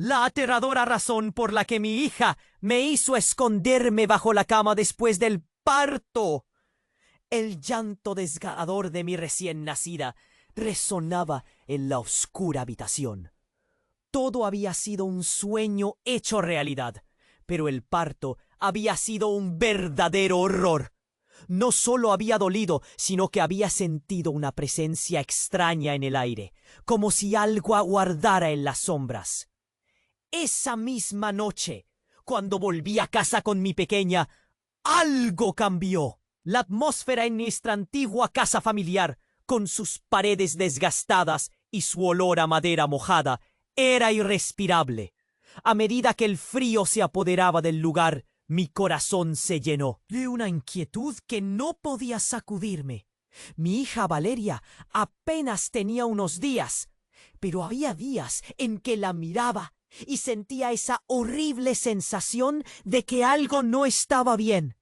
La aterradora razón por la que mi hija me hizo esconderme bajo la cama después del parto. El llanto desgarrador de mi recién nacida resonaba en la oscura habitación. Todo había sido un sueño hecho realidad, pero el parto había sido un verdadero horror. No solo había dolido, sino que había sentido una presencia extraña en el aire, como si algo aguardara en las sombras. Esa misma noche, cuando volví a casa con mi pequeña, algo cambió. La atmósfera en nuestra antigua casa familiar, con sus paredes desgastadas y su olor a madera mojada, era irrespirable. A medida que el frío se apoderaba del lugar, mi corazón se llenó de una inquietud que no podía sacudirme. Mi hija Valeria apenas tenía unos días, pero había días en que la miraba y sentía esa horrible sensación de que algo no estaba bien.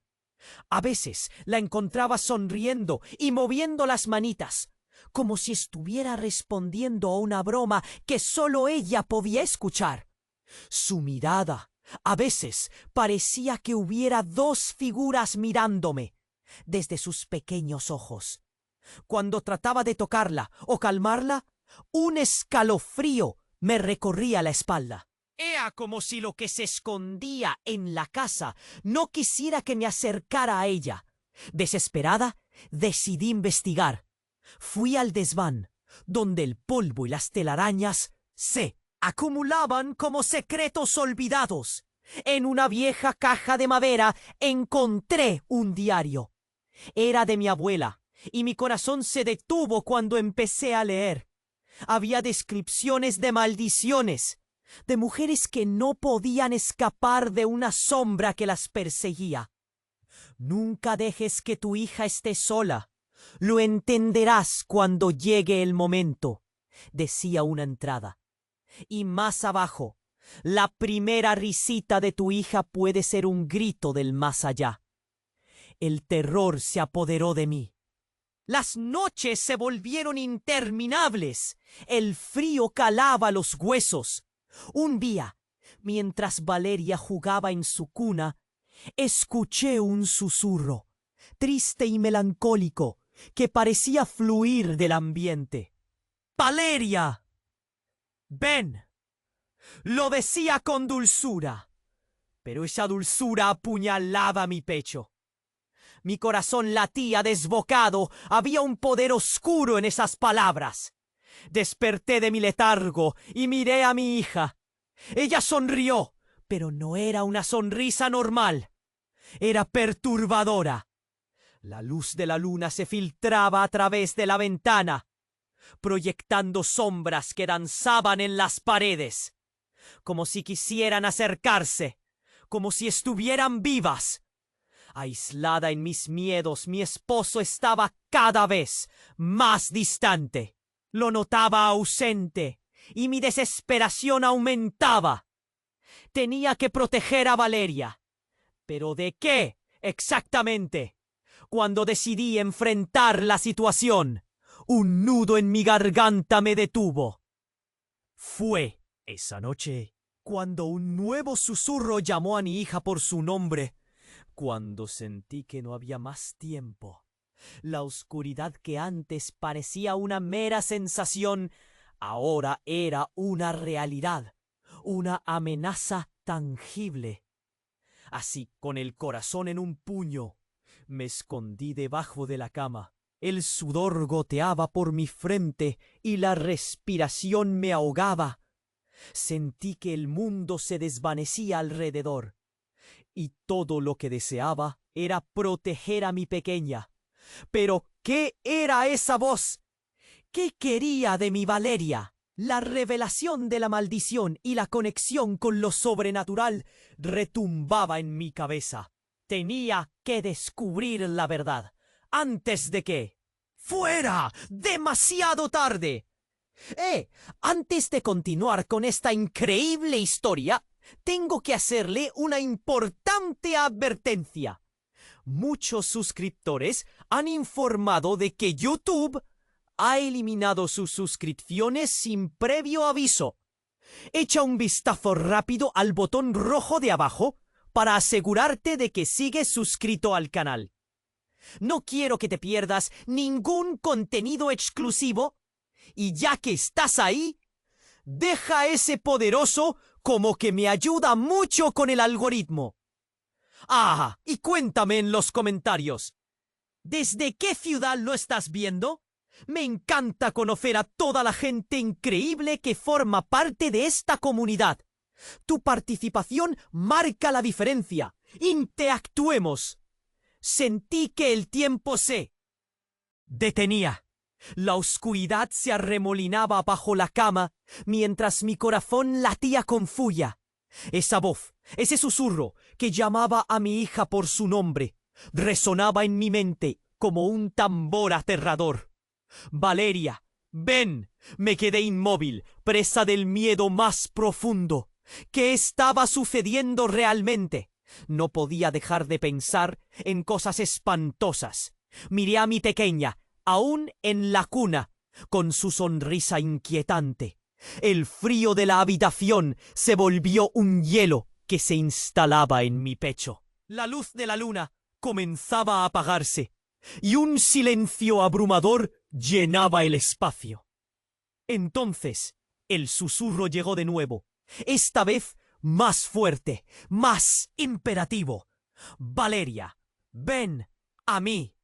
A veces la encontraba sonriendo y moviendo las manitas, como si estuviera respondiendo a una broma que solo ella podía escuchar. Su mirada, a veces, parecía que hubiera dos figuras mirándome desde sus pequeños ojos. Cuando trataba de tocarla o calmarla, un escalofrío me recorría la espalda. Era como si lo que se escondía en la casa no quisiera que me acercara a ella. Desesperada, decidí investigar. Fui al desván, donde el polvo y las telarañas se acumulaban como secretos olvidados. En una vieja caja de madera encontré un diario. Era de mi abuela, y mi corazón se detuvo cuando empecé a leer. Había descripciones de maldiciones, de mujeres que no podían escapar de una sombra que las perseguía. Nunca dejes que tu hija esté sola. Lo entenderás cuando llegue el momento, decía una entrada. Y más abajo, la primera risita de tu hija puede ser un grito del más allá. El terror se apoderó de mí. Las noches se volvieron interminables. El frío calaba los huesos. Un día, mientras Valeria jugaba en su cuna, escuché un susurro, triste y melancólico, que parecía fluir del ambiente. ¡Valeria! ¡Ven! Lo decía con dulzura, pero esa dulzura apuñalaba mi pecho. Mi corazón latía desbocado. Había un poder oscuro en esas palabras. Desperté de mi letargo y miré a mi hija. Ella sonrió, pero no era una sonrisa normal. Era perturbadora. La luz de la luna se filtraba a través de la ventana, proyectando sombras que danzaban en las paredes, como si quisieran acercarse, como si estuvieran vivas. Aislada en mis miedos, mi esposo estaba cada vez más distante. Lo notaba ausente y mi desesperación aumentaba. Tenía que proteger a Valeria. ¿Pero de qué exactamente? Cuando decidí enfrentar la situación, un nudo en mi garganta me detuvo. Fue esa noche cuando un nuevo susurro llamó a mi hija por su nombre. Cuando sentí que no había más tiempo. La oscuridad que antes parecía una mera sensación, ahora era una realidad, una amenaza tangible. Así, con el corazón en un puño, me escondí debajo de la cama. El sudor goteaba por mi frente y la respiración me ahogaba. Sentí que el mundo se desvanecía alrededor. Y todo lo que deseaba era proteger a mi pequeña. Pero, ¿qué era esa voz? ¿Qué quería de mi Valeria? La revelación de la maldición y la conexión con lo sobrenatural retumbaba en mi cabeza. Tenía que descubrir la verdad antes de que fuera demasiado tarde. Antes de continuar con esta increíble historia, tengo que hacerle una importante advertencia. Muchos suscriptores han informado de que YouTube ha eliminado sus suscripciones sin previo aviso. Echa un vistazo rápido al botón rojo de abajo para asegurarte de que sigues suscrito al canal. No quiero que te pierdas ningún contenido exclusivo y ya que estás ahí, deja ese poderoso como que me ayuda mucho con el algoritmo. Ah, y cuéntame en los comentarios, ¿desde qué ciudad lo estás viendo? Me encanta conocer a toda la gente increíble que forma parte de esta comunidad. Tu participación marca la diferencia. Interactuemos. Sentí que el tiempo se detenía. La oscuridad se arremolinaba bajo la cama mientras mi corazón latía con furia. Esa voz, ese susurro que llamaba a mi hija por su nombre, resonaba en mi mente como un tambor aterrador. Valeria, ven. Me quedé inmóvil, presa del miedo más profundo. ¿Qué estaba sucediendo realmente? No podía dejar de pensar en cosas espantosas. Miré a mi pequeña, aún en la cuna, con su sonrisa inquietante. El frío de la habitación se volvió un hielo que se instalaba en mi pecho. La luz de la luna comenzaba a apagarse y un silencio abrumador llenaba el espacio. Entonces, el susurro llegó de nuevo, esta vez más fuerte, más imperativo. Valeria, ven a mí.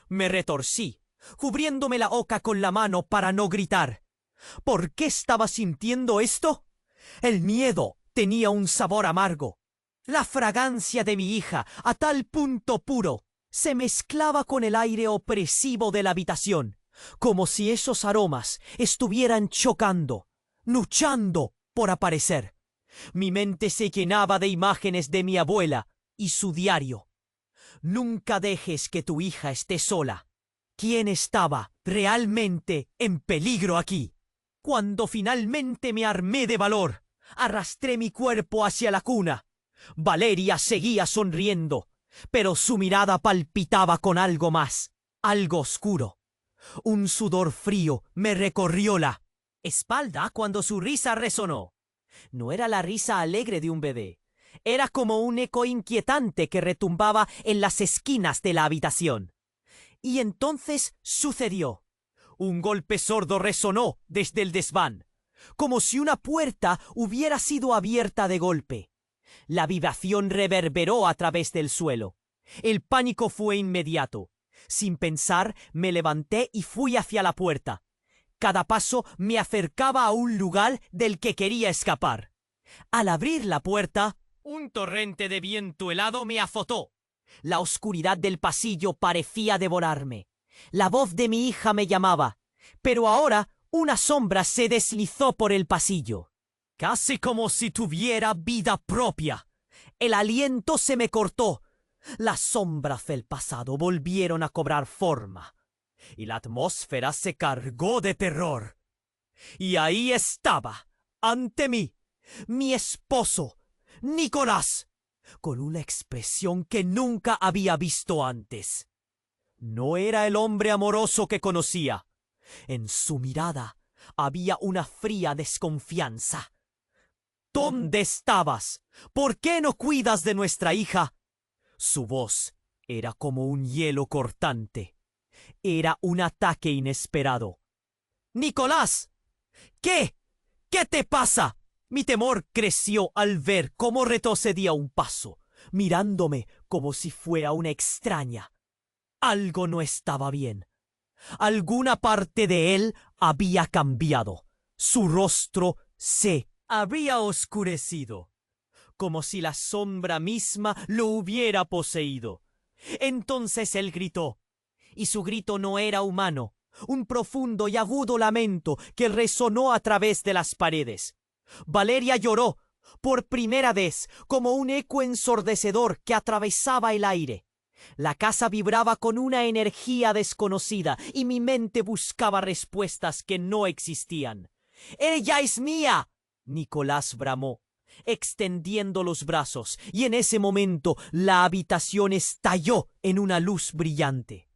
Me retorcí, cubriéndome la boca con la mano para no gritar. ¿Por qué estaba sintiendo esto? El miedo tenía un sabor amargo. La fragancia de mi hija, a tal punto puro, se mezclaba con el aire opresivo de la habitación, como si esos aromas estuvieran chocando, luchando por aparecer. Mi mente se llenaba de imágenes de mi abuela y su diario. Nunca dejes que tu hija esté sola. ¿Quién estaba realmente en peligro aquí? Cuando finalmente me armé de valor, arrastré mi cuerpo hacia la cuna. Valeria seguía sonriendo, pero su mirada palpitaba con algo más, algo oscuro. Un sudor frío me recorrió la espalda cuando su risa resonó. No era la risa alegre de un bebé. Era como un eco inquietante que retumbaba en las esquinas de la habitación. Y entonces sucedió. Un golpe sordo resonó desde el desván, como si una puerta hubiera sido abierta de golpe. La vibración reverberó a través del suelo. El pánico fue inmediato. Sin pensar, me levanté y fui hacia la puerta. Cada paso me acercaba a un lugar del que quería escapar. Al abrir la puerta, un torrente de viento helado me azotó. La oscuridad del pasillo parecía devorarme. La voz de mi hija me llamaba, pero ahora una sombra se deslizó por el pasillo, casi como si tuviera vida propia. El aliento se me cortó. Las sombras del pasado volvieron a cobrar forma, y la atmósfera se cargó de terror. Y ahí estaba, ante mí, mi esposo, Nicolás, con una expresión que nunca había visto antes. No era el hombre amoroso que conocía. En su mirada había una fría desconfianza. ¿Dónde estabas? ¿Por qué no cuidas de nuestra hija? Su voz era como un hielo cortante. Era un ataque inesperado. ¡Nicolás! ¿Qué? ¿Qué te pasa? Mi temor creció al ver cómo retrocedía un paso, mirándome como si fuera una extraña. Algo no estaba bien. Alguna parte de él había cambiado. Su rostro se había oscurecido, como si la sombra misma lo hubiera poseído. Entonces él gritó, y su grito no era humano, un profundo y agudo lamento que resonó a través de las paredes. Valeria lloró, por primera vez, como un eco ensordecedor que atravesaba el aire. La casa vibraba con una energía desconocida y mi mente buscaba respuestas que no existían. ¡Ella es mía!, Nicolás bramó, extendiendo los brazos, y en ese momento la habitación estalló en una luz brillante.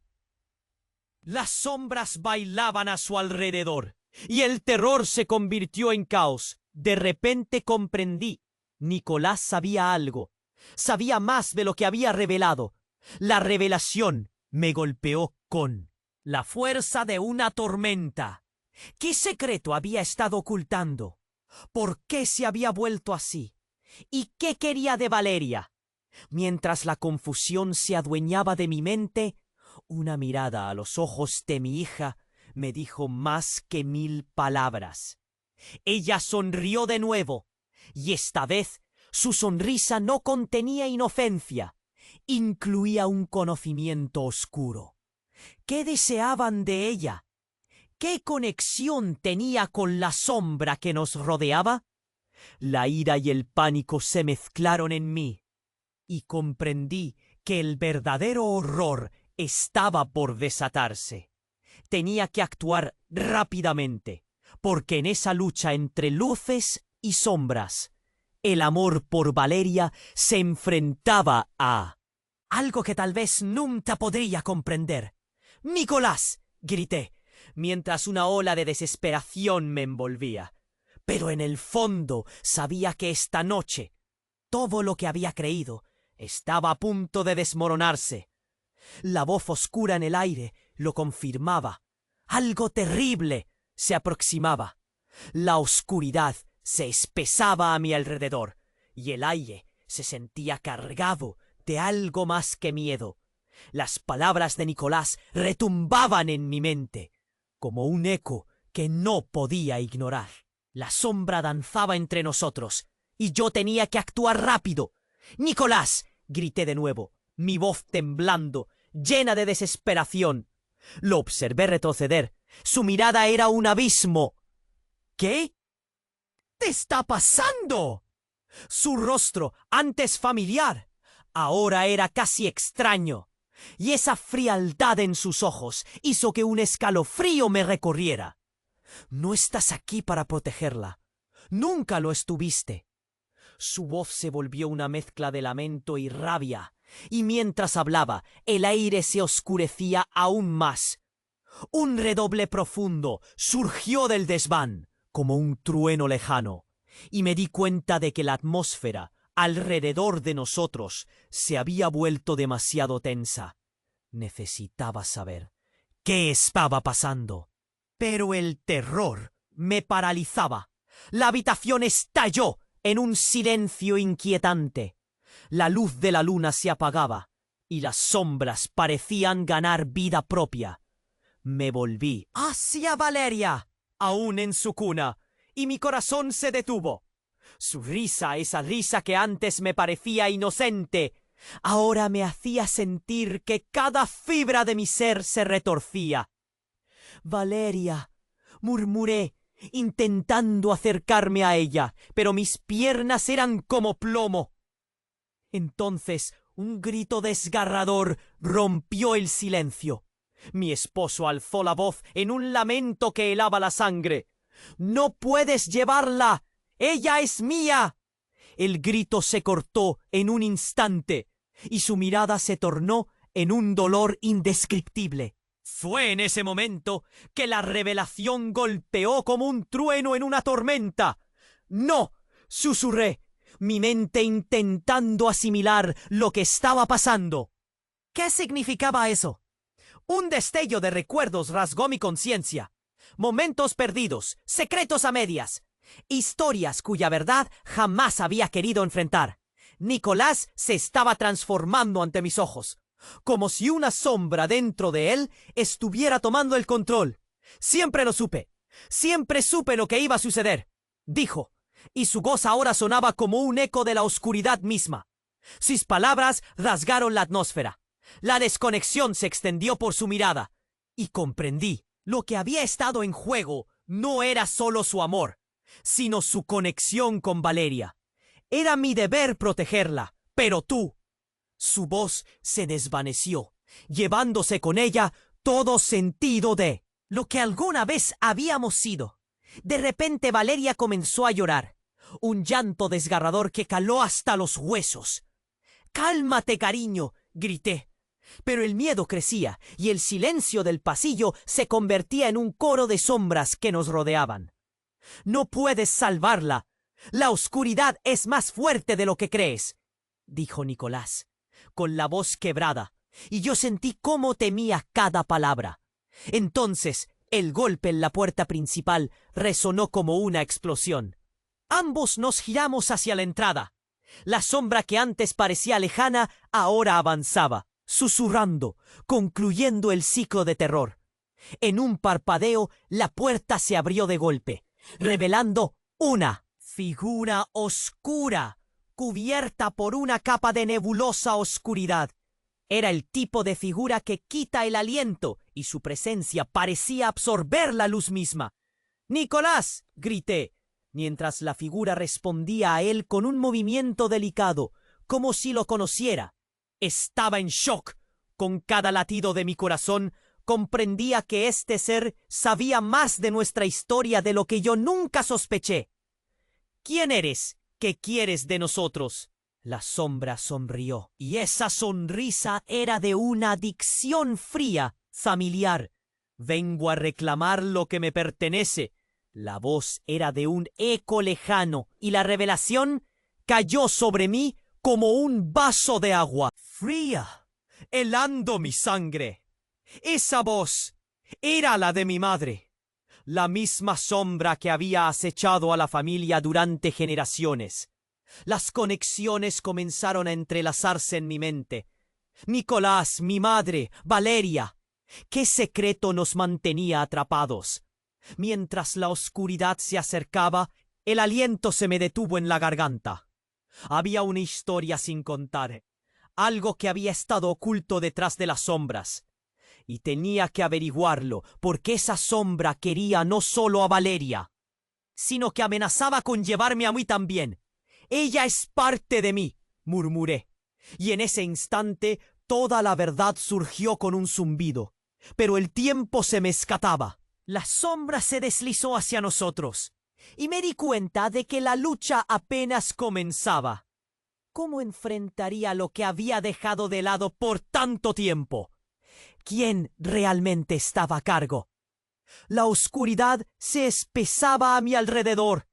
Las sombras bailaban a su alrededor, y el terror se convirtió en caos. De repente comprendí. Nicolás sabía algo. Sabía más de lo que había revelado. La revelación me golpeó con la fuerza de una tormenta. ¿Qué secreto había estado ocultando? ¿Por qué se había vuelto así? ¿Y qué quería de Valeria? Mientras la confusión se adueñaba de mi mente, una mirada a los ojos de mi hija me dijo más que 1000 palabras. Ella sonrió de nuevo, y esta vez su sonrisa no contenía inocencia, incluía un conocimiento oscuro. ¿Qué deseaban de ella? ¿Qué conexión tenía con la sombra que nos rodeaba? La ira y el pánico se mezclaron en mí, y comprendí que el verdadero horror estaba por desatarse. Tenía que actuar rápidamente, porque en esa lucha entre luces y sombras, el amor por Valeria se enfrentaba a algo que tal vez nunca podría comprender. ¡Nicolás!, grité, mientras una ola de desesperación me envolvía. Pero en el fondo sabía que esta noche todo lo que había creído estaba a punto de desmoronarse. La voz oscura en el aire lo confirmaba. Algo terrible se aproximaba. La oscuridad se espesaba a mi alrededor, y el aire se sentía cargado de algo más que miedo. Las palabras de Nicolás retumbaban en mi mente, como un eco que no podía ignorar. La sombra danzaba entre nosotros, y yo tenía que actuar rápido. ¡Nicolás!, grité de nuevo, mi voz temblando, llena de desesperación. Lo observé retroceder. Su mirada era un abismo. ¿Qué te está pasando? Su rostro, antes familiar, ahora era casi extraño, y esa frialdad en sus ojos hizo que un escalofrío me recorriera. No estás aquí para protegerla. Nunca lo estuviste. Su voz se volvió una mezcla de lamento y rabia, y mientras hablaba, el aire se oscurecía aún más. Un redoble profundo surgió del desván, como un trueno lejano, y me di cuenta de que la atmósfera alrededor de nosotros se había vuelto demasiado tensa. Necesitaba saber qué estaba pasando. Pero el terror me paralizaba. La habitación estalló en un silencio inquietante. La luz de la luna se apagaba, y las sombras parecían ganar vida propia. Me volví hacia Valeria, aún en su cuna, y mi corazón se detuvo. Su risa, esa risa que antes me parecía inocente, ahora me hacía sentir que cada fibra de mi ser se retorcía. Valeria, murmuré, intentando acercarme a ella, pero mis piernas eran como plomo. Entonces un grito desgarrador rompió el silencio. Mi esposo alzó la voz en un lamento que helaba la sangre. «¡No puedes llevarla! ¡Ella es mía!». El grito se cortó en un instante, y su mirada se tornó en un dolor indescriptible. Fue en ese momento que la revelación golpeó como un trueno en una tormenta. «¡No!», susurré, mi mente intentando asimilar lo que estaba pasando. ¿Qué significaba eso? Un destello de recuerdos rasgó mi conciencia. Momentos perdidos, secretos a medias, historias cuya verdad jamás había querido enfrentar. Nicolás se estaba transformando ante mis ojos, como si una sombra dentro de él estuviera tomando el control. Siempre supe lo que iba a suceder, dijo, y su voz ahora sonaba como un eco de la oscuridad misma. Sus palabras rasgaron la atmósfera. La desconexión se extendió por su mirada, y comprendí. Lo que había estado en juego no era solo su amor, sino su conexión con Valeria. Era mi deber protegerla, pero tú... Su voz se desvaneció, llevándose con ella todo sentido de lo que alguna vez habíamos sido. De repente Valeria comenzó a llorar, un llanto desgarrador que caló hasta los huesos. «¡Cálmate, cariño!», grité. Pero el miedo crecía, y el silencio del pasillo se convertía en un coro de sombras que nos rodeaban. No puedes salvarla. La oscuridad es más fuerte de lo que crees, dijo Nicolás, con la voz quebrada, y yo sentí cómo temía cada palabra. Entonces, el golpe en la puerta principal resonó como una explosión. Ambos nos giramos hacia la entrada. La sombra que antes parecía lejana ahora avanzaba, susurrando, concluyendo el ciclo de terror. En un parpadeo, la puerta se abrió de golpe, revelando una figura oscura, cubierta por una capa de nebulosa oscuridad. Era el tipo de figura que quita el aliento, y su presencia parecía absorber la luz misma. «¡Nicolás!», grité, mientras la figura respondía a él con un movimiento delicado, como si lo conociera. Estaba en shock. Con cada latido de mi corazón comprendía que este ser sabía más de nuestra historia de lo que yo nunca sospeché. «¿Quién eres? ¿Qué quieres de nosotros?». La sombra sonrió, y esa sonrisa era de una dicción fría, familiar. «Vengo a reclamar lo que me pertenece». La voz era de un eco lejano, y la revelación cayó sobre mí como un vaso de agua fría, helando mi sangre. Esa voz era la de mi madre, la misma sombra que había acechado a la familia durante generaciones. Las conexiones comenzaron a entrelazarse en mi mente. Nicolás, mi madre, Valeria. ¿Qué secreto nos mantenía atrapados? Mientras la oscuridad se acercaba, el aliento se me detuvo en la garganta. Había una historia sin contar, algo que había estado oculto detrás de las sombras. Y tenía que averiguarlo, porque esa sombra quería no solo a Valeria, sino que amenazaba con llevarme a mí también. «Ella es parte de mí», murmuré, y en ese instante toda la verdad surgió con un zumbido. Pero el tiempo se me escapaba. La sombra se deslizó hacia nosotros, y me di cuenta de que la lucha apenas comenzaba. ¿Cómo enfrentaría lo que había dejado de lado por tanto tiempo? ¿Quién realmente estaba a cargo? La oscuridad se espesaba a mi alrededor,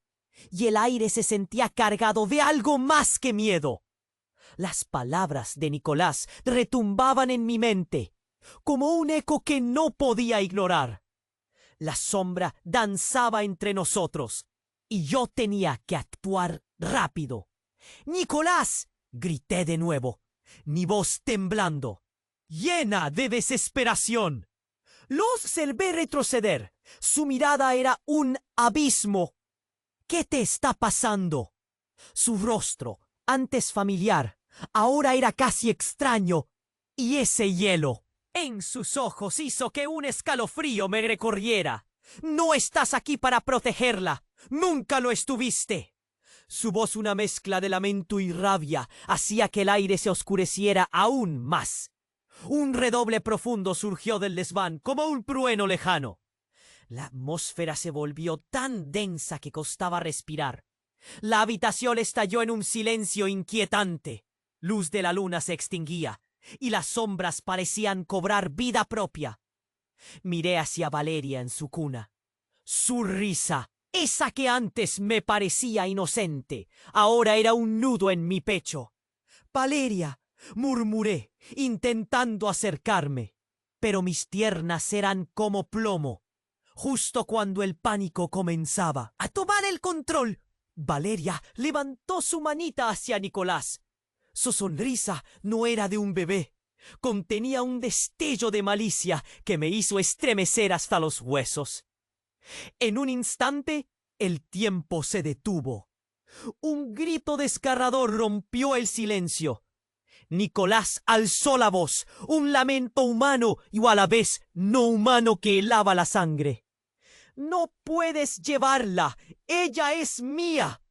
y el aire se sentía cargado de algo más que miedo. Las palabras de Nicolás retumbaban en mi mente, como un eco que no podía ignorar. La sombra danzaba entre nosotros, y yo tenía que actuar rápido. «¡Nicolás!», grité de nuevo, mi voz temblando, llena de desesperación. Lo observé retroceder. Su mirada era un abismo. «¿Qué te está pasando?». Su rostro, antes familiar, ahora era casi extraño, y ese hielo en sus ojos hizo que un escalofrío me recorriera. «No estás aquí para protegerla. Nunca lo estuviste». Su voz, una mezcla de lamento y rabia, hacía que el aire se oscureciera aún más. Un redoble profundo surgió del desván como un trueno lejano. La atmósfera se volvió tan densa que costaba respirar. La habitación estalló en un silencio inquietante. Luz de la luna se extinguía, y las sombras parecían cobrar vida propia. Miré hacia Valeria en su cuna. Su risa, esa que antes me parecía inocente, ahora era un nudo en mi pecho. «Valeria», murmuré, intentando acercarme, pero mis piernas eran como plomo. Justo cuando el pánico comenzaba a tomar el control, Valeria levantó su manita hacia Nicolás. Su sonrisa no era de un bebé. Contenía un destello de malicia que me hizo estremecer hasta los huesos. En un instante, el tiempo se detuvo. Un grito desgarrador rompió el silencio. Nicolás alzó la voz, un lamento humano y a la vez no humano que helaba la sangre. «No puedes llevarla, ella es mía».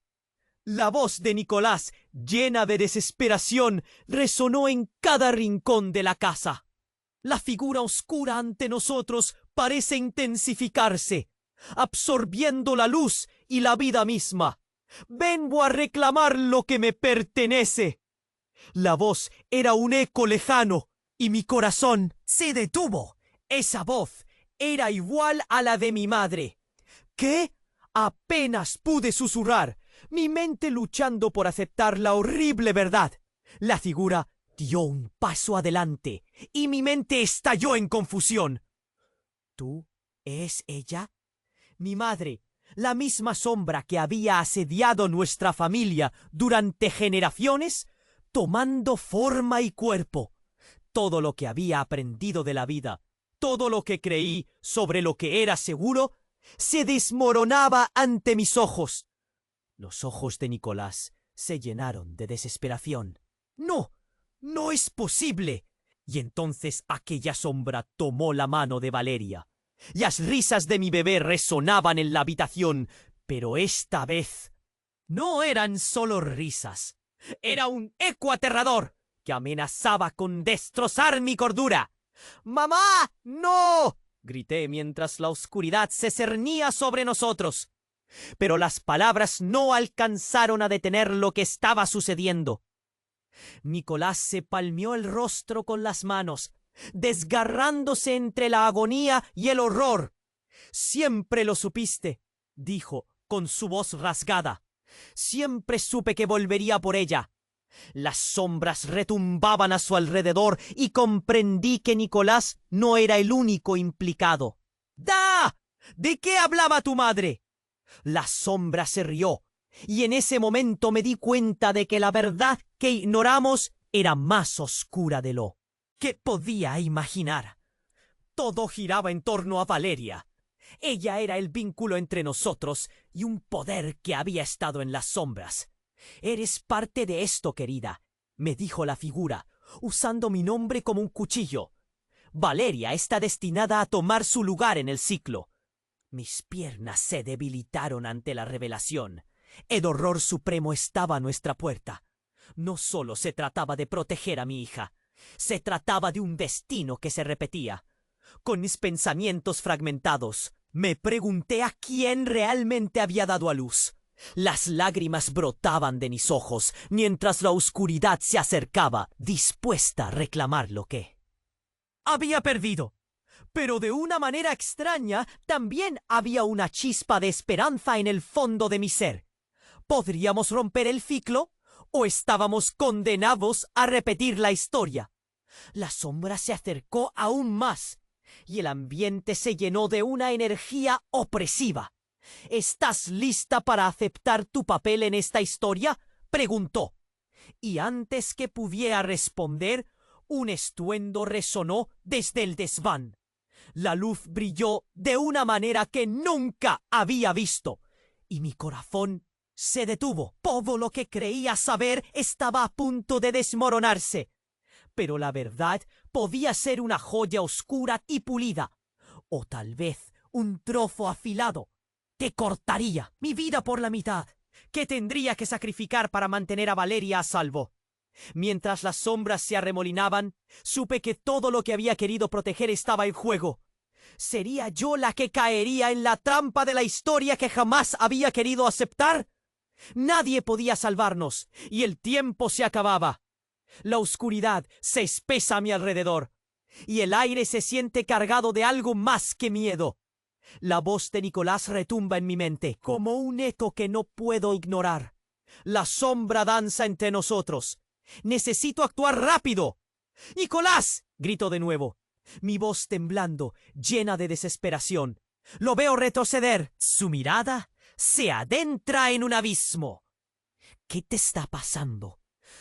La voz de Nicolás, llena de desesperación, resonó en cada rincón de la casa. La figura oscura ante nosotros parece intensificarse, absorbiendo la luz y la vida misma. «Vengo a reclamar lo que me pertenece». La voz era un eco lejano, y mi corazón se detuvo. Esa voz era igual a la de mi madre. «¿Qué? Apenas pude susurrar, mi mente luchando por aceptar la horrible verdad. La figura dio un paso adelante y mi mente estalló en confusión. ¿Tú es ella? Mi madre, la misma sombra que había asediado nuestra familia durante generaciones, tomando forma y cuerpo. Todo lo que había aprendido de la vida, todo lo que creí sobre lo que era seguro, se desmoronaba ante mis ojos. Los ojos de Nicolás se llenaron de desesperación. ¡No! ¡No es posible! Y entonces aquella sombra tomó la mano de Valeria. Las risas de mi bebé resonaban en la habitación, pero esta vez no eran solo risas. Era un eco aterrador que amenazaba con destrozar mi cordura. ¡Mamá! ¡No! Grité mientras la oscuridad se cernía sobre nosotros. Pero las palabras no alcanzaron a detener lo que estaba sucediendo. Nicolás se palmeó el rostro con las manos, desgarrándose entre la agonía y el horror. «Siempre lo supiste», dijo con su voz rasgada. «Siempre supe que volvería por ella». Las sombras retumbaban a su alrededor y comprendí que Nicolás no era el único implicado. «¡Da! ¿De qué hablaba tu madre?» La sombra se rió, y en ese momento me di cuenta de que la verdad que ignoramos era más oscura de lo que podía imaginar. Todo giraba en torno a Valeria. Ella era el vínculo entre nosotros y un poder que había estado en las sombras. «Eres parte de esto, querida», me dijo la figura, usando mi nombre como un cuchillo. «Valeria está destinada a tomar su lugar en el ciclo». Mis piernas se debilitaron ante la revelación. El horror supremo estaba a nuestra puerta. No solo se trataba de proteger a mi hija, se trataba de un destino que se repetía. Con mis pensamientos fragmentados, me pregunté a quién realmente había dado a luz. Las lágrimas brotaban de mis ojos mientras la oscuridad se acercaba, dispuesta a reclamar lo que había perdido. Pero de una manera extraña también había una chispa de esperanza en el fondo de mi ser. ¿Podríamos romper el ciclo o estábamos condenados a repetir la historia? La sombra se acercó aún más y el ambiente se llenó de una energía opresiva. «¿Estás lista para aceptar tu papel en esta historia?», preguntó. Y antes que pudiera responder, un estruendo resonó desde el desván. La luz brilló de una manera que nunca había visto, y mi corazón se detuvo. Todo lo que creía saber estaba a punto de desmoronarse. Pero la verdad podía ser una joya oscura y pulida, o tal vez un trozo afilado que cortaría mi vida por la mitad, que tendría que sacrificar para mantener a Valeria a salvo. Mientras las sombras se arremolinaban, supe que todo lo que había querido proteger estaba en juego. ¿Sería yo la que caería en la trampa de la historia que jamás había querido aceptar? Nadie podía salvarnos, y el tiempo se acababa. La oscuridad se espesa a mi alrededor, y el aire se siente cargado de algo más que miedo. La voz de Nicolás retumba en mi mente, como un eco que no puedo ignorar. La sombra danza entre nosotros. Necesito actuar rápido. «¡Nicolás!», grito de nuevo, mi voz temblando, llena de desesperación. Lo veo retroceder. Su mirada se adentra en un abismo. ¿Qué te está pasando?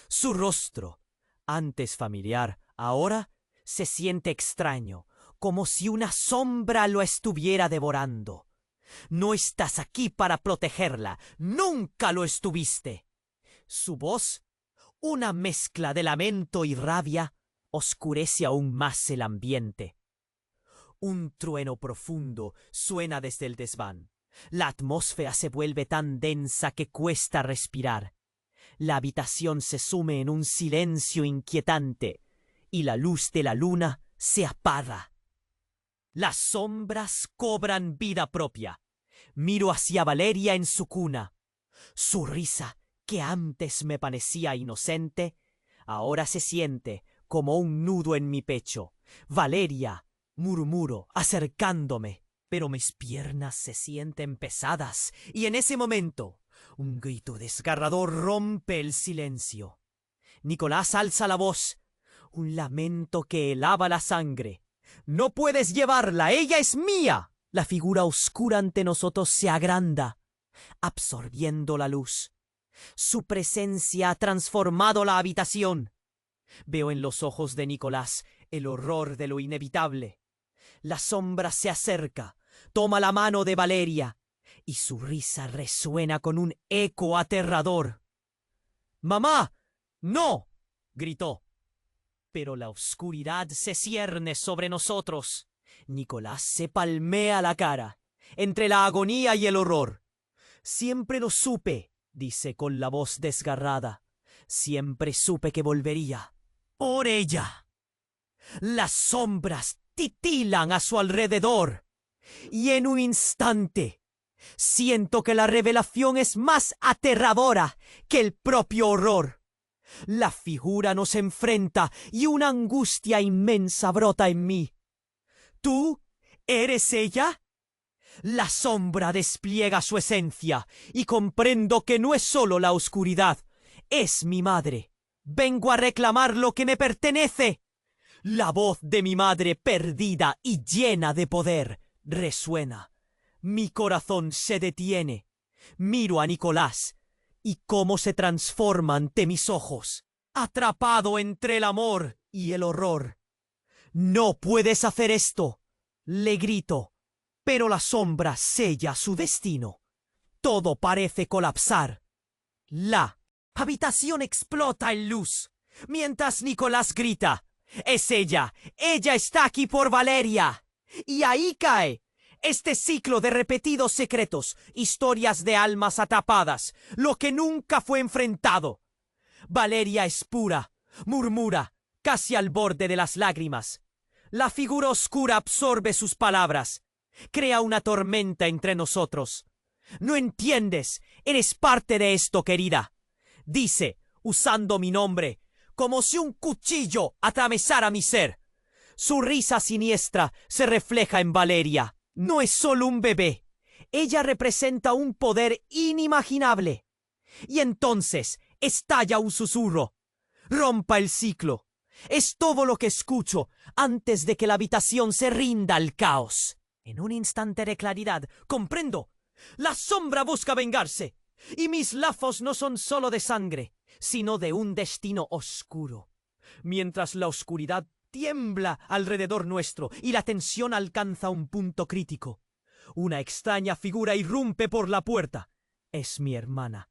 Su rostro, antes familiar, ahora se siente extraño, como si una sombra lo estuviera devorando. No estás aquí para protegerla. Nunca lo estuviste. Su voz, una mezcla de lamento y rabia, oscurece aún más el ambiente. Un trueno profundo suena desde el desván. La atmósfera se vuelve tan densa que cuesta respirar. La habitación se sume en un silencio inquietante y la luz de la luna se apaga. Las sombras cobran vida propia. Miro hacia Valeria en su cuna. Su risa, que antes me parecía inocente, ahora se siente como un nudo en mi pecho. «Valeria», murmuro, acercándome. pero mis piernas se sienten pesadas, y en ese momento un grito desgarrador rompe el silencio. Nicolás alza la voz, un lamento que helaba la sangre. «¡No puedes llevarla! ¡Ella es mía!». La figura oscura ante nosotros se agranda, absorbiendo la luz. Su presencia ha transformado la habitación. Veo en los ojos de Nicolás el horror de lo inevitable. La sombra se acerca, toma la mano de Valeria, y su risa resuena con un eco aterrador. «¡Mamá! ¡No!», gritó. Pero la oscuridad se cierne sobre nosotros. Nicolás se palmea la cara, entre la agonía y el horror. «Siempre lo supe», dice con la voz desgarrada. «Siempre supe que volvería. Por ella». Las sombras titilan a su alrededor. Y en un instante siento que la revelación es más aterradora que el propio horror. La figura nos enfrenta y una angustia inmensa brota en mí. ¿Tú eres ella? La sombra despliega su esencia y comprendo que no es solo la oscuridad, es mi madre. Vengo a reclamar lo que me pertenece. La voz de mi madre perdida y llena de poder resuena. Mi corazón se detiene. Miro a Nicolás y cómo se transforma ante mis ojos, atrapado entre el amor y el horror. «¡No puedes hacer esto!», le grito, pero la sombra sella su destino. Todo parece colapsar. La habitación explota en luz, mientras Nicolás grita: «¡Es ella! ¡Ella está aquí por Valeria!». Y ahí cae este ciclo de repetidos secretos, historias de almas atrapadas, lo que nunca fue enfrentado. Valeria es pura, murmura, casi al borde de las lágrimas. La figura oscura absorbe sus palabras, crea una tormenta entre nosotros. «No entiendes, eres parte de esto, querida», dice, usando mi nombre, como si un cuchillo atravesara mi ser. Su risa siniestra se refleja en Valeria. No es solo un bebé. Ella representa un poder inimaginable. Y entonces estalla un susurro. «Rompa el ciclo». Es todo lo que escucho antes de que la habitación se rinda al caos. En un instante de claridad, comprendo. La sombra busca vengarse. Y mis lazos no son solo de sangre, sino de un destino oscuro. Mientras la oscuridad tiembla alrededor nuestro y la tensión alcanza un punto crítico, una extraña figura irrumpe por la puerta. Es mi hermana.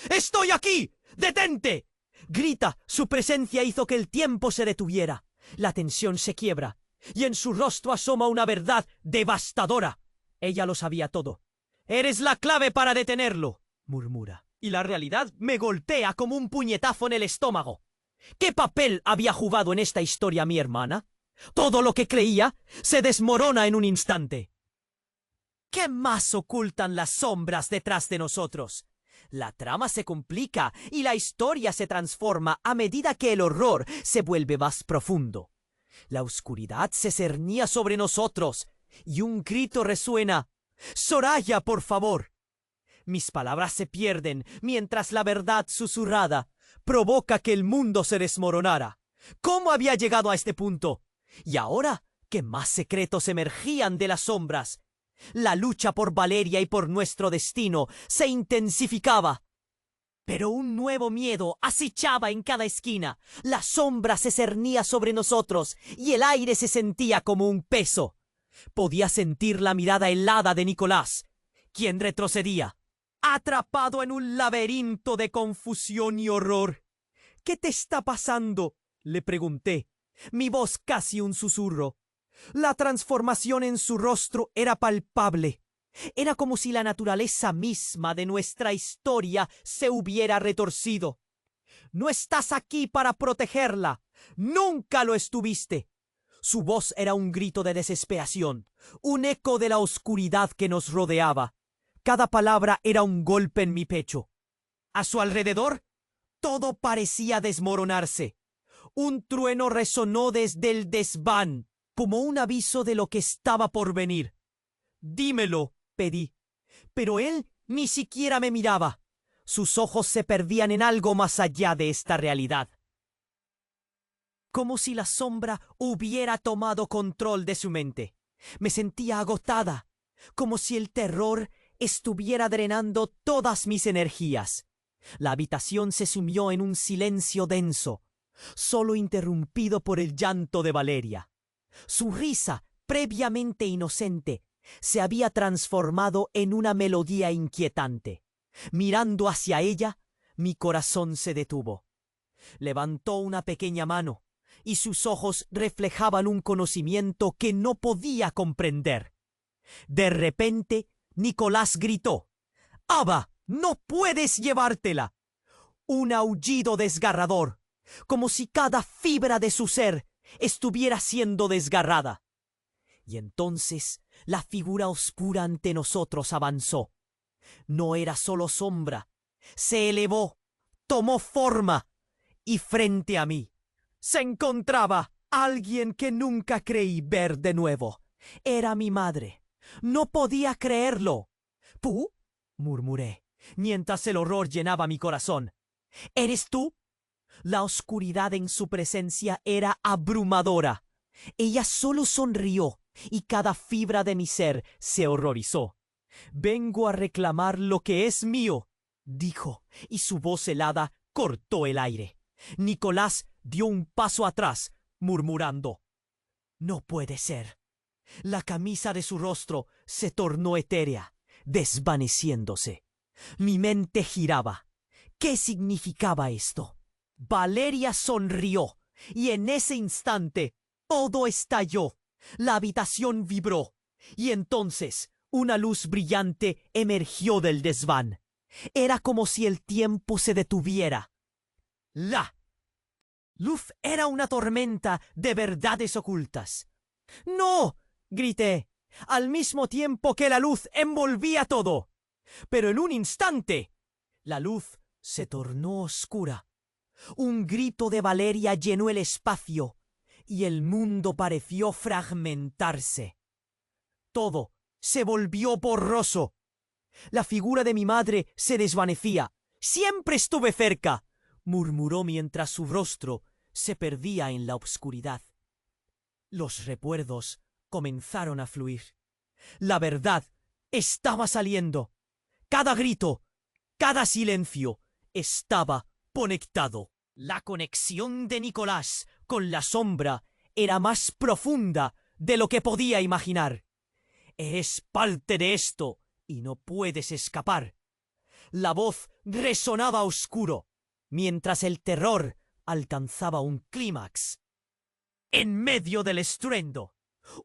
«¡Estoy aquí! ¡Detente!», grita. Su presencia hizo que el tiempo se detuviera. La tensión se quiebra y en su rostro asoma una verdad devastadora. Ella lo sabía todo. «Eres la clave para detenerlo», murmura. Y la realidad me golpea como un puñetazo en el estómago. ¿Qué papel había jugado en esta historia mi hermana? Todo lo que creía se desmorona en un instante. ¿Qué más ocultan las sombras detrás de nosotros? La trama se complica y la historia se transforma a medida que el horror se vuelve más profundo. La oscuridad se cernía sobre nosotros y un grito resuena: «¡Soraya, por favor!». Mis palabras se pierden mientras la verdad susurrada provoca que el mundo se desmoronara. ¿Cómo había llegado a este punto? Y ahora que más secretos emergían de las sombras. La lucha por Valeria y por nuestro destino se intensificaba. Pero un nuevo miedo acechaba en cada esquina. La sombra se cernía sobre nosotros y el aire se sentía como un peso. Podía sentir la mirada helada de Nicolás, quien retrocedía, atrapado en un laberinto de confusión y horror. «¿Qué te está pasando?», le pregunté, mi voz casi un susurro. La transformación en su rostro era palpable. Era como si la naturaleza misma de nuestra historia se hubiera retorcido. «No estás aquí para protegerla. Nunca lo estuviste». Su voz era un grito de desesperación, un eco de la oscuridad que nos rodeaba. Cada palabra era un golpe en mi pecho. A su alrededor, todo parecía desmoronarse. Un trueno resonó desde el desván, como un aviso de lo que estaba por venir. Dímelo, pedí. Pero él ni siquiera me miraba. Sus ojos se perdían en algo más allá de esta realidad. Como si la sombra hubiera tomado control de su mente. Me sentía agotada, como si el terror estuviera drenando todas mis energías. La habitación se sumió en un silencio denso, solo interrumpido por el llanto de Valeria. Su risa, previamente inocente, se había transformado en una melodía inquietante. Mirando hacia ella, mi corazón se detuvo. Levantó una pequeña mano, y sus ojos reflejaban un conocimiento que no podía comprender. De repente, Nicolás gritó: «¡Ava, no puedes llevártela!». Un aullido desgarrador, como si cada fibra de su ser estuviera siendo desgarrada. Y entonces la figura oscura ante nosotros avanzó. No era solo sombra, se elevó, tomó forma, y frente a mí se encontraba alguien que nunca creí ver de nuevo. Era mi madre. No podía creerlo. «¿Pú?», murmuré, mientras el horror llenaba mi corazón. «¿Eres tú?». La oscuridad en su presencia era abrumadora. Ella solo sonrió, y cada fibra de mi ser se horrorizó. «Vengo a reclamar lo que es mío», dijo, y su voz helada cortó el aire. Nicolás dio un paso atrás, murmurando: «No puede ser». La camisa de su rostro se tornó etérea, desvaneciéndose. Mi mente giraba. ¿Qué significaba esto? Valeria sonrió, y en ese instante todo estalló. La habitación vibró, y entonces una luz brillante emergió del desván. Era como si el tiempo se detuviera. La luz era una tormenta de verdades ocultas. «¡No!», grité, al mismo tiempo que la luz envolvía todo. Pero en un instante, la luz se tornó oscura. Un grito de Valeria llenó el espacio, y el mundo pareció fragmentarse. Todo se volvió borroso. La figura de mi madre se desvanecía. «Siempre estuve cerca», murmuró mientras su rostro se perdía en la oscuridad. Los recuerdos comenzaron a fluir. La verdad estaba saliendo. Cada grito, cada silencio estaba conectado. La conexión de Nicolás con la sombra era más profunda de lo que podía imaginar. «Eres parte de esto y no puedes escapar». La voz resonaba oscuro, mientras el terror alcanzaba un clímax. En medio del estruendo,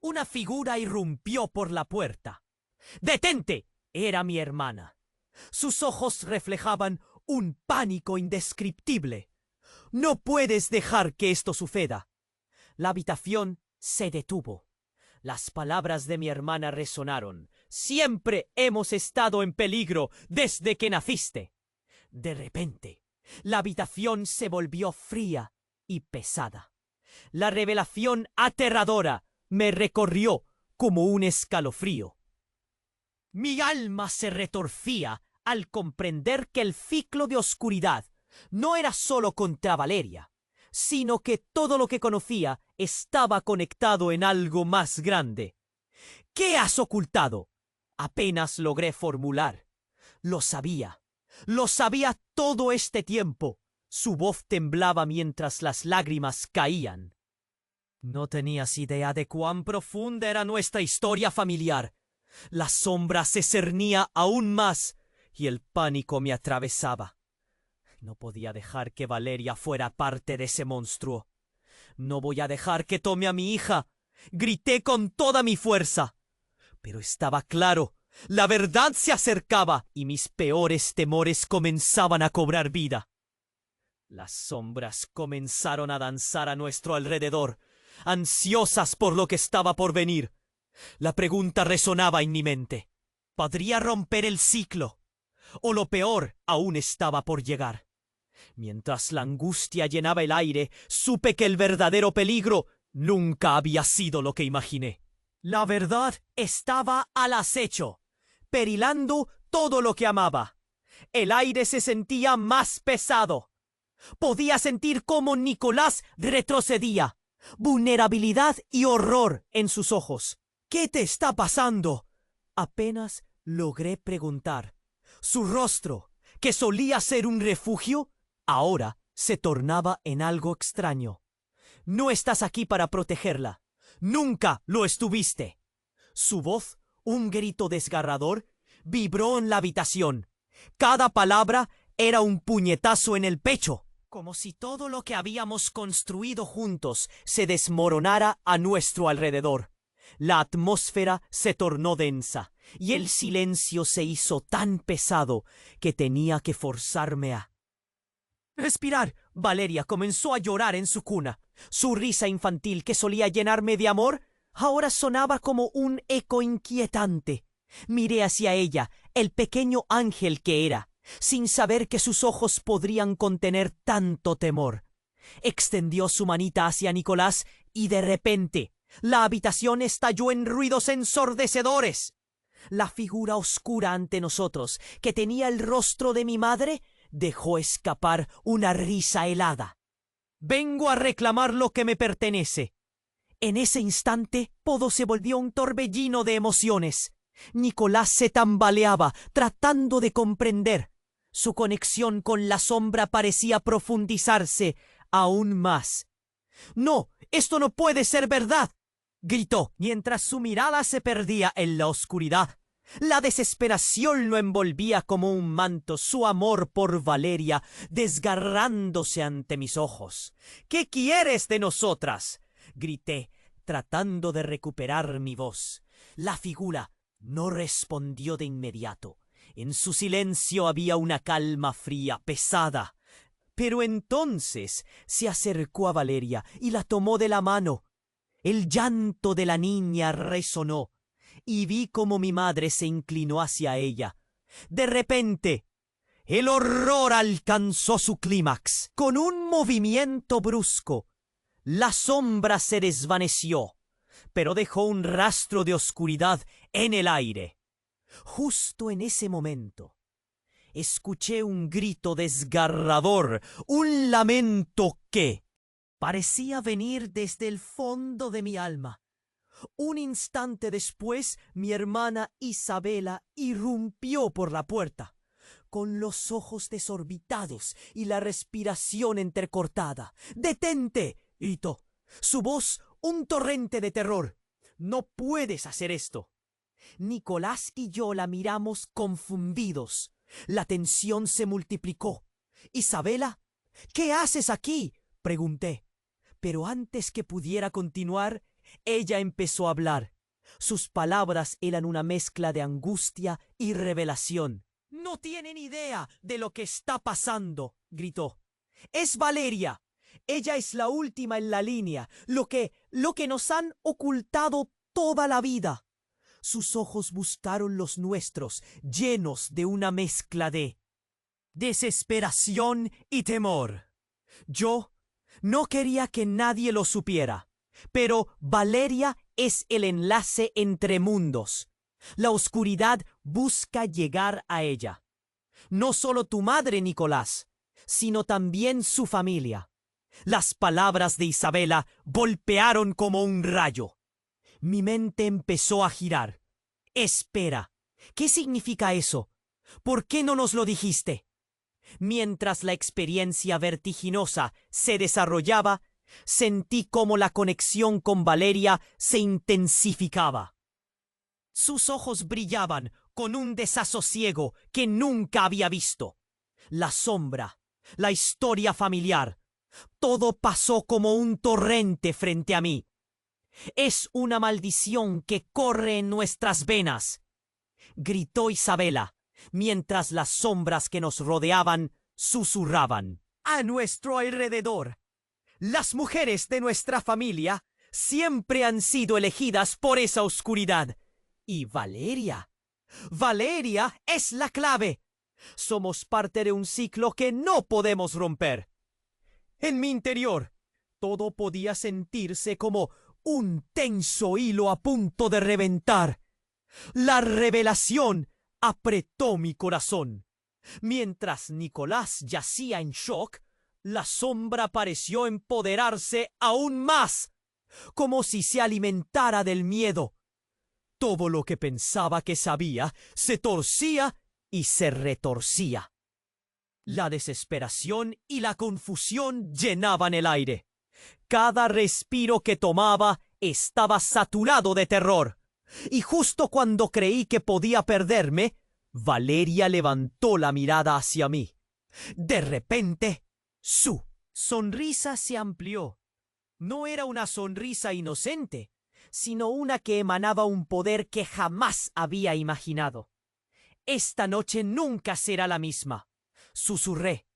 una figura irrumpió por la puerta. «¡Detente!». Era mi hermana. Sus ojos reflejaban un pánico indescriptible. «No puedes dejar que esto suceda». La habitación se detuvo. Las palabras de mi hermana resonaron: «Siempre hemos estado en peligro desde que naciste». De repente, la habitación se volvió fría y pesada. La revelación aterradora me recorrió como un escalofrío. Mi alma se retorcía al comprender que el ciclo de oscuridad no era solo contra Valeria, sino que todo lo que conocía estaba conectado en algo más grande. «¿Qué has ocultado?», apenas logré formular. Lo sabía todo este tiempo. Su voz temblaba mientras las lágrimas caían. «No tenías idea de cuán profunda era nuestra historia familiar». La sombra se cernía aún más, y el pánico me atravesaba. No podía dejar que Valeria fuera parte de ese monstruo. «No voy a dejar que tome a mi hija», grité con toda mi fuerza. Pero estaba claro, la verdad se acercaba, y mis peores temores comenzaban a cobrar vida. Las sombras comenzaron a danzar a nuestro alrededor, ansiosas por lo que estaba por venir. La pregunta resonaba en mi mente: ¿podría romper el ciclo? ¿O lo peor aún estaba por llegar? Mientras la angustia llenaba el aire, supe que el verdadero peligro nunca había sido lo que imaginé. La verdad estaba al acecho, perilando todo lo que amaba. El aire se sentía más pesado. Podía sentir cómo Nicolás retrocedía, vulnerabilidad y horror en sus ojos. ¿Qué te está pasando? Apenas logré preguntar. Su rostro, que solía ser un refugio, ahora se tornaba en algo extraño. No estás aquí para protegerla. Nunca lo estuviste. Su voz, un grito desgarrador, vibró en la habitación. Cada palabra era un puñetazo en el pecho, como si todo lo que habíamos construido juntos se desmoronara a nuestro alrededor. La atmósfera se tornó densa y el silencio se hizo tan pesado que tenía que forzarme a respirar. Valeria comenzó a llorar en su cuna. Su risa infantil, que solía llenarme de amor, ahora sonaba como un eco inquietante. Miré hacia ella, el pequeño ángel que era, sin saber que sus ojos podrían contener tanto temor. Extendió su manita hacia Nicolás y de repente la habitación estalló en ruidos ensordecedores. La figura oscura ante nosotros, que tenía el rostro de mi madre, dejó escapar una risa helada. «Vengo a reclamar lo que me pertenece». En ese instante todo se volvió un torbellino de emociones. Nicolás se tambaleaba, tratando de comprender. Su conexión con la sombra parecía profundizarse aún más. «No, esto no puede ser verdad», gritó, mientras su mirada se perdía en la oscuridad. La desesperación lo envolvía como un manto, su amor por Valeria desgarrándose ante mis ojos. «¿Qué quieres de nosotras?», grité, tratando de recuperar mi voz. La figura no respondió de inmediato. En su silencio había una calma fría, pesada. Pero entonces se acercó a Valeria y la tomó de la mano. El llanto de la niña resonó, y vi cómo mi madre se inclinó hacia ella. De repente, el horror alcanzó su clímax. Con un movimiento brusco, la sombra se desvaneció, pero dejó un rastro de oscuridad en el aire. Justo en ese momento, escuché un grito desgarrador, un lamento que parecía venir desde el fondo de mi alma. Un instante después, mi hermana Isabela irrumpió por la puerta, con los ojos desorbitados y la respiración entrecortada. «¡Detente!», gritó, su voz un torrente de terror. «No puedes hacer esto». Nicolás y yo la miramos confundidos. La tensión se multiplicó. «Isabela, ¿qué haces aquí?», pregunté. Pero antes que pudiera continuar, ella empezó a hablar. Sus palabras eran una mezcla de angustia y revelación. «No tienen idea de lo que está pasando», gritó. «Es Valeria. Ella es la última en la línea, lo que nos han ocultado toda la vida». Sus ojos buscaron los nuestros, llenos de una mezcla de desesperación y temor. Yo no quería que nadie lo supiera, pero Valeria es el enlace entre mundos. La oscuridad busca llegar a ella. No solo tu madre, Nicolás, sino también su familia. Las palabras de Isabela golpearon como un rayo. Mi mente empezó a girar. «Espera, ¿qué significa eso? ¿Por qué no nos lo dijiste?». Mientras la experiencia vertiginosa se desarrollaba, sentí cómo la conexión con Valeria se intensificaba. Sus ojos brillaban con un desasosiego que nunca había visto. La sombra, la historia familiar, todo pasó como un torrente frente a mí. «Es una maldición que corre en nuestras venas», gritó Isabela, mientras las sombras que nos rodeaban susurraban. «A nuestro alrededor, las mujeres de nuestra familia siempre han sido elegidas por esa oscuridad. Y Valeria es la clave. Somos parte de un ciclo que no podemos romper». En mi interior, todo podía sentirse como Un tenso hilo a punto de reventar. La revelación apretó mi corazón. Mientras Nicolás yacía en shock, la sombra pareció empoderarse aún más, como si se alimentara del miedo. Todo lo que pensaba que sabía se torcía y se retorcía. La desesperación y la confusión llenaban el aire. Cada respiro que tomaba estaba saturado de terror. Y justo cuando creí que podía perderme, Valeria levantó la mirada hacia mí. De repente, su sonrisa se amplió. No era una sonrisa inocente, sino una que emanaba un poder que jamás había imaginado. Esta noche nunca será la misma, susurré.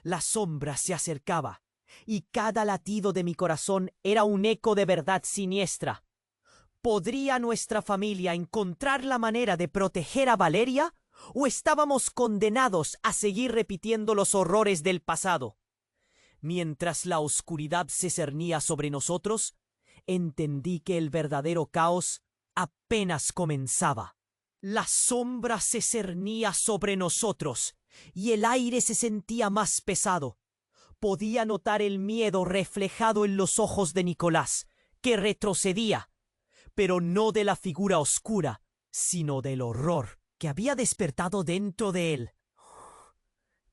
La sombra se acercaba, y cada latido de mi corazón era un eco de verdad siniestra. ¿Podría nuestra familia encontrar la manera de proteger a Valeria? ¿O estábamos condenados a seguir repitiendo los horrores del pasado? Mientras la oscuridad se cernía sobre nosotros, entendí que el verdadero caos apenas comenzaba. La sombra se cernía sobre nosotros y el aire se sentía más pesado. Podía notar el miedo reflejado en los ojos de Nicolás, que retrocedía, pero no de la figura oscura, sino del horror que había despertado dentro de él.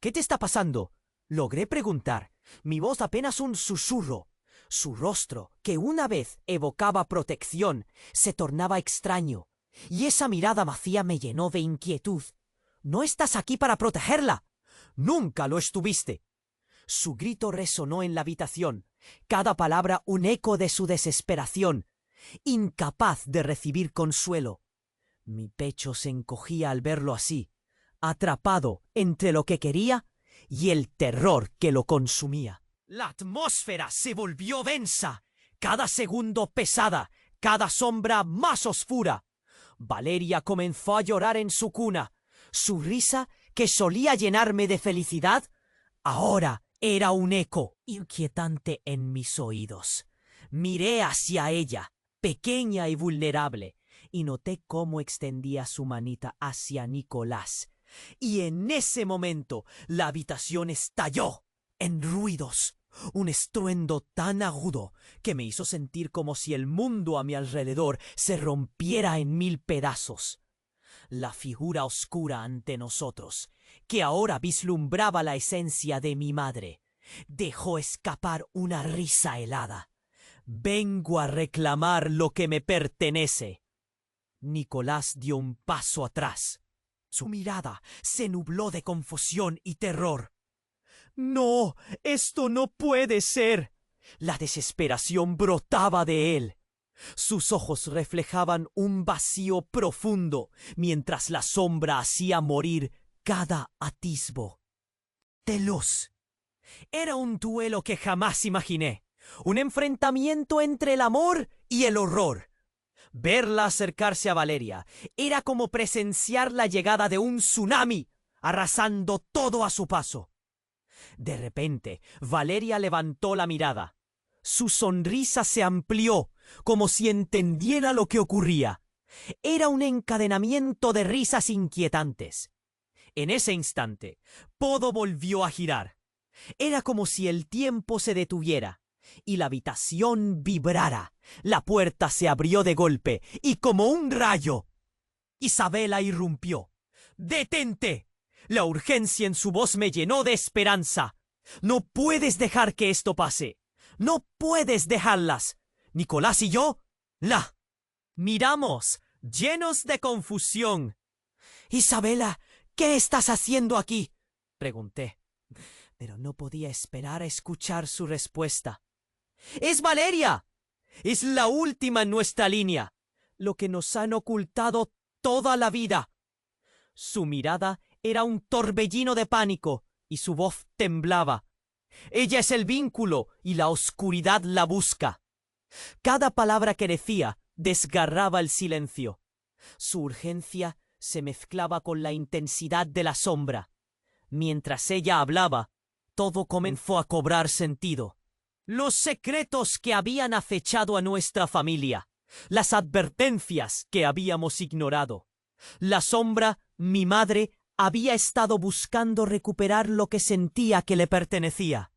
¿Qué te está pasando?, logré preguntar, mi voz apenas un susurro. Su rostro, que una vez evocaba protección, se tornaba extraño, y esa mirada vacía me llenó de inquietud. «No estás aquí para protegerla. Nunca lo estuviste». Su grito resonó en la habitación, cada palabra un eco de su desesperación, incapaz de recibir consuelo. Mi pecho se encogía al verlo así, atrapado entre lo que quería y el terror que lo consumía. La atmósfera se volvió densa, cada segundo pesada, cada sombra más oscura. Valeria comenzó a llorar en su cuna. Su risa, que solía llenarme de felicidad, ahora era un eco inquietante en mis oídos. Miré hacia ella, pequeña y vulnerable, y noté cómo extendía su manita hacia Nicolás. Y en ese momento la habitación estalló en ruidos, un estruendo tan agudo que me hizo sentir como si el mundo a mi alrededor se rompiera en mil pedazos. La figura oscura ante nosotros, que ahora vislumbraba la esencia de mi madre, dejó escapar una risa helada. «Vengo a reclamar lo que me pertenece». Nicolás dio un paso atrás. Su mirada se nubló de confusión y terror. «No, esto no puede ser». La desesperación brotaba de él. Sus ojos reflejaban un vacío profundo, mientras la sombra hacía morir cada atisbo de luz. Era un duelo que jamás imaginé, un enfrentamiento entre el amor y el horror. Verla acercarse a Valeria era como presenciar la llegada de un tsunami, arrasando todo a su paso. De repente, Valeria levantó la mirada. Su sonrisa se amplió, como si entendiera lo que ocurría. Era un encadenamiento de risas inquietantes. En ese instante, todo volvió a girar. Era como si el tiempo se detuviera y la habitación vibrara. La puerta se abrió de golpe y como un rayo, Isabela irrumpió. «¡Detente!». La urgencia en su voz me llenó de esperanza. «No puedes dejar que esto pase. No puedes dejarlas». Nicolás y yo la miramos, llenos de confusión. «Isabela, ¿qué estás haciendo aquí?», pregunté, pero no podía esperar a escuchar su respuesta. «¡Es Valeria! Es la última en nuestra línea, lo que nos han ocultado toda la vida». Su mirada era un torbellino de pánico y su voz temblaba. «Ella es el vínculo y la oscuridad la busca». Cada palabra que decía desgarraba el silencio. Su urgencia se mezclaba con la intensidad de la sombra. Mientras ella hablaba, todo comenzó a cobrar sentido. Los secretos que habían acechado a nuestra familia, las advertencias que habíamos ignorado. La sombra, mi madre, había estado buscando recuperar lo que sentía que le pertenecía.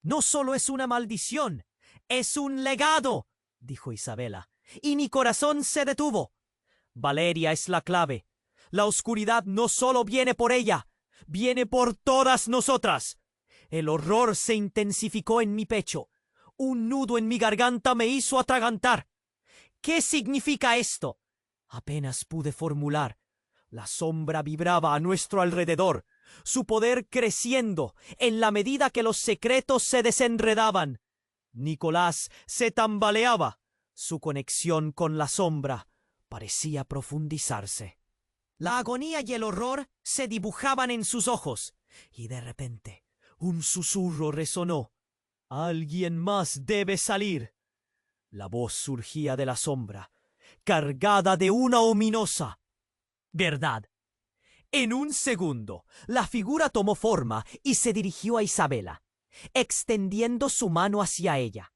No solo es una maldición, es un legado, dijo Isabela, y mi corazón se detuvo. Valeria es la clave. La oscuridad no solo viene por ella, viene por todas nosotras. El horror se intensificó en mi pecho. Un nudo en mi garganta me hizo atragantar. ¿Qué significa esto? Apenas pude formular. La sombra vibraba a nuestro alrededor, su poder creciendo en la medida que los secretos se desenredaban. Nicolás se tambaleaba. Su conexión con la sombra parecía profundizarse. La agonía y el horror se dibujaban en sus ojos, y de repente un susurro resonó. «Alguien más debe salir». La voz surgía de la sombra, cargada de una ominosa verdad. En un segundo, la figura tomó forma y se dirigió a Isabela, extendiendo su mano hacia ella.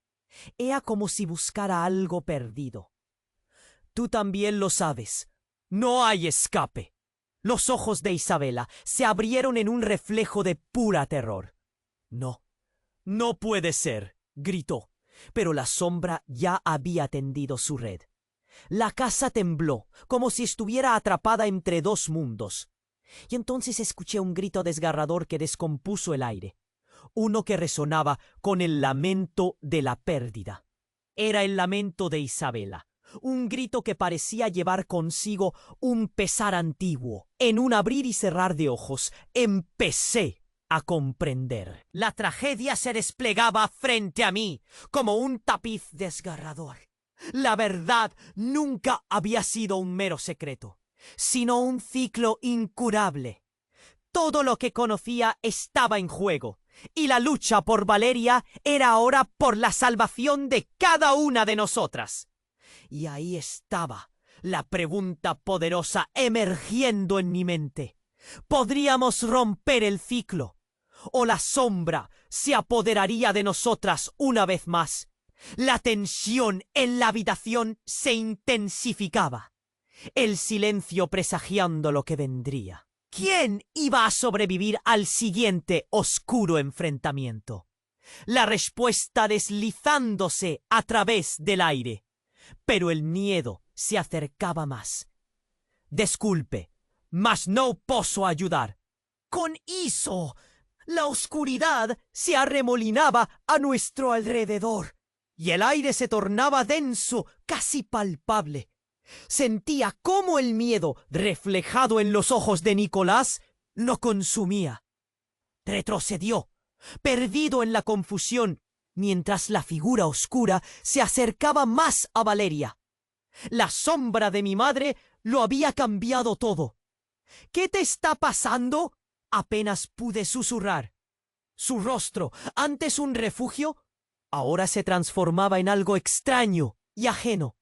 Era como si buscara algo perdido. Tú también lo sabes. No hay escape. Los ojos de Isabela se abrieron en un reflejo de pura terror. No, no puede ser, gritó, pero la sombra ya había tendido su red. La casa tembló, como si estuviera atrapada entre dos mundos. Y entonces escuché un grito desgarrador que descompuso el aire. Uno que resonaba con el lamento de la pérdida. Era el lamento de Isabela. Un grito que parecía llevar consigo un pesar antiguo. En un abrir y cerrar de ojos, empecé a comprender. La tragedia se desplegaba frente a mí, como un tapiz desgarrador. La verdad nunca había sido un mero secreto, sino un ciclo incurable. Todo lo que conocía estaba en juego, y la lucha por Valeria era ahora por la salvación de cada una de nosotras. Y ahí estaba la pregunta poderosa emergiendo en mi mente. ¿Podríamos romper el ciclo? ¿O la sombra se apoderaría de nosotras una vez más? La tensión en la habitación se intensificaba. El silencio presagiando lo que vendría. ¿Quién iba a sobrevivir al siguiente oscuro enfrentamiento? La respuesta deslizándose a través del aire. Pero el miedo se acercaba más. Disculpe, mas no puedo ayudar. Con eso, la oscuridad se arremolinaba a nuestro alrededor, y el aire se tornaba denso, casi palpable. Sentía cómo el miedo, reflejado en los ojos de Nicolás, lo consumía. Retrocedió, perdido en la confusión, mientras la figura oscura se acercaba más a Valeria. La sombra de mi madre lo había cambiado todo. ¿Qué te está pasando? Apenas pude susurrar. Su rostro, antes un refugio, ahora se transformaba en algo extraño y ajeno.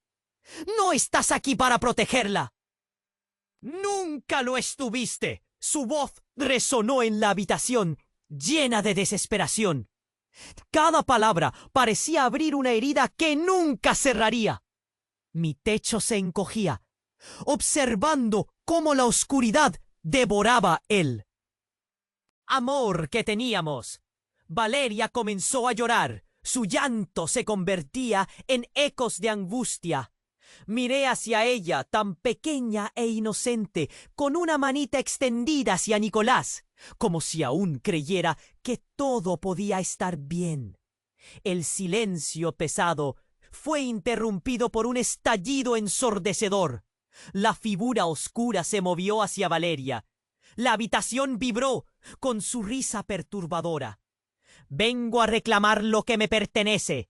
«No estás aquí para protegerla». «Nunca lo estuviste». Su voz resonó en la habitación, llena de desesperación. Cada palabra parecía abrir una herida que nunca cerraría. Mi techo se encogía, observando cómo la oscuridad devoraba él. Amor que teníamos. Valeria comenzó a llorar. Su llanto se convertía en ecos de angustia. Miré hacia ella, tan pequeña e inocente, con una manita extendida hacia Nicolás, como si aún creyera que todo podía estar bien. El silencio pesado fue interrumpido por un estallido ensordecedor. La figura oscura se movió hacia Valeria. La habitación vibró con su risa perturbadora. «Vengo a reclamar lo que me pertenece».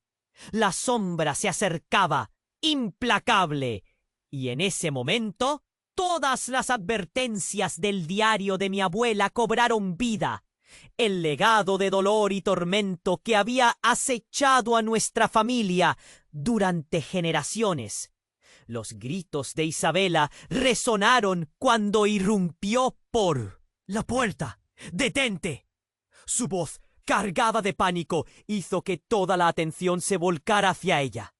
La sombra se acercaba, implacable, y en ese momento todas las advertencias del diario de mi abuela cobraron vida. El legado de dolor y tormento que había acechado a nuestra familia durante generaciones. Los gritos de Isabela resonaron cuando irrumpió por la puerta. «¡Detente!». Su voz cargada de pánico, hizo que toda la atención se volcara hacia ella.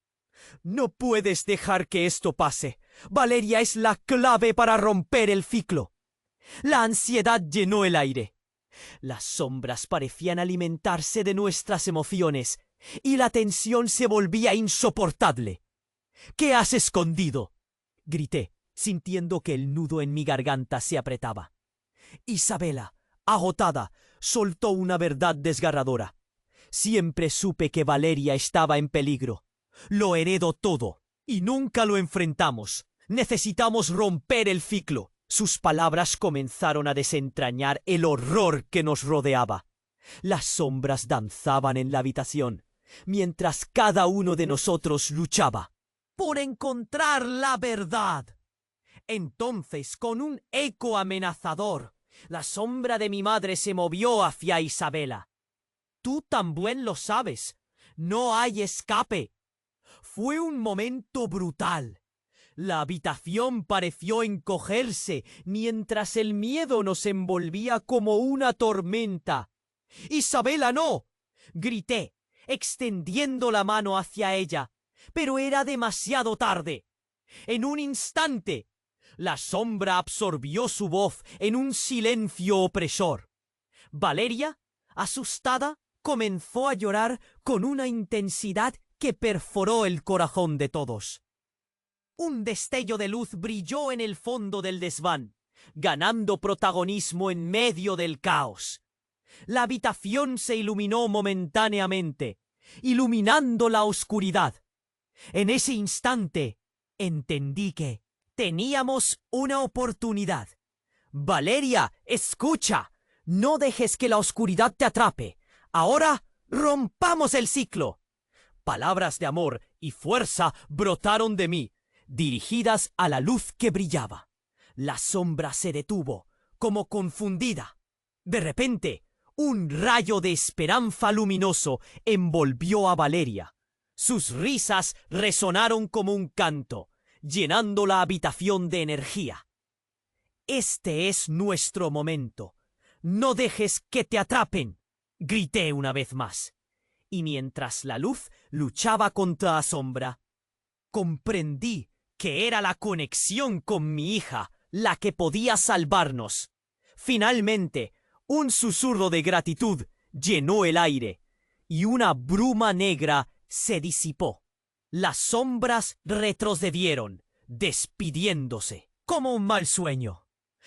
No puedes dejar que esto pase. Valeria es la clave para romper el ciclo. La ansiedad llenó el aire. Las sombras parecían alimentarse de nuestras emociones, y la tensión se volvía insoportable. ¿Qué has escondido?, grité, sintiendo que el nudo en mi garganta se apretaba. Isabela, agotada, soltó una verdad desgarradora. Siempre supe que Valeria estaba en peligro. Lo heredó todo, y nunca lo enfrentamos. Necesitamos romper el ciclo. Sus palabras comenzaron a desentrañar el horror que nos rodeaba. Las sombras danzaban en la habitación, mientras cada uno de nosotros luchaba por encontrar la verdad. Entonces, con un eco amenazador, la sombra de mi madre se movió hacia Isabela. Tú también lo sabes. No hay escape. Fue un momento brutal. La habitación pareció encogerse mientras el miedo nos envolvía como una tormenta. ¡Isabela, no!, grité, extendiendo la mano hacia ella, pero era demasiado tarde. En un instante, la sombra absorbió su voz en un silencio opresor. Valeria, asustada, comenzó a llorar con una intensidad que perforó el corazón de todos. Un destello de luz brilló en el fondo del desván, ganando protagonismo en medio del caos. La habitación se iluminó momentáneamente, iluminando la oscuridad. En ese instante, entendí que teníamos una oportunidad. Valeria, escucha. No dejes que la oscuridad te atrape. Ahora, rompamos el ciclo. Palabras de amor y fuerza brotaron de mí, dirigidas a la luz que brillaba. La sombra se detuvo, como confundida. De repente, un rayo de esperanza luminoso envolvió a Valeria. Sus risas resonaron como un canto, llenando la habitación de energía. Este es nuestro momento. No dejes que te atrapen, grité una vez más. Y mientras la luz luchaba contra la sombra, comprendí que era la conexión con mi hija la que podía salvarnos. Finalmente, un susurro de gratitud llenó el aire, y una bruma negra se disipó. Las sombras retrocedieron, despidiéndose, como un mal sueño.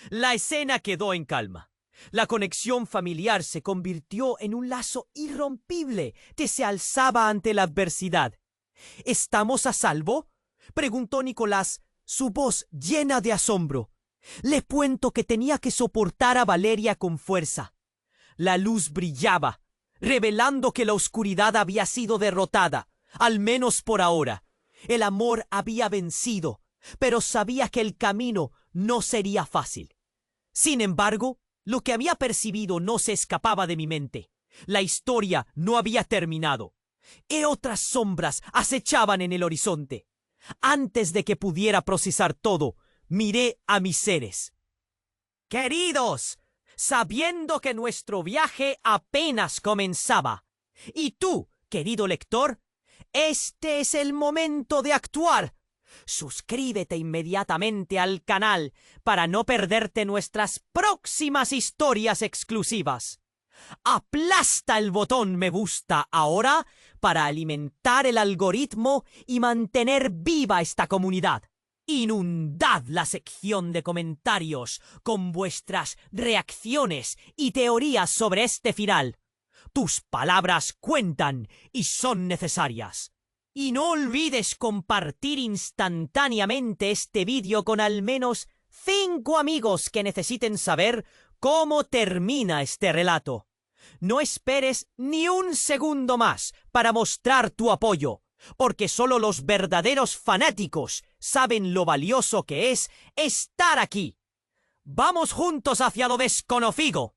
La escena quedó en calma. La conexión familiar se convirtió en un lazo irrompible que se alzaba ante la adversidad. ¿Estamos a salvo?, preguntó Nicolás, su voz llena de asombro. Le cuento que tenía que soportar a Valeria con fuerza. La luz brillaba, revelando que la oscuridad había sido derrotada, al menos por ahora. El amor había vencido, pero sabía que el camino no sería fácil. Sin embargo, lo que había percibido no se escapaba de mi mente. La historia no había terminado. Otras sombras acechaban en el horizonte. Antes de que pudiera procesar todo, miré a mis seres. Queridos, sabiendo que nuestro viaje apenas comenzaba, y tú, querido lector, este es el momento de actuar. Suscríbete inmediatamente al canal para no perderte nuestras próximas historias exclusivas. Aplasta el botón me gusta ahora para alimentar el algoritmo y mantener viva esta comunidad. Inundad la sección de comentarios con vuestras reacciones y teorías sobre este final. Tus palabras cuentan y son necesarias. Y no olvides compartir instantáneamente este vídeo con al menos 5 amigos que necesiten saber cómo termina este relato. No esperes ni un segundo más para mostrar tu apoyo, porque solo los verdaderos fanáticos saben lo valioso que es estar aquí. ¡Vamos juntos hacia lo desconocido!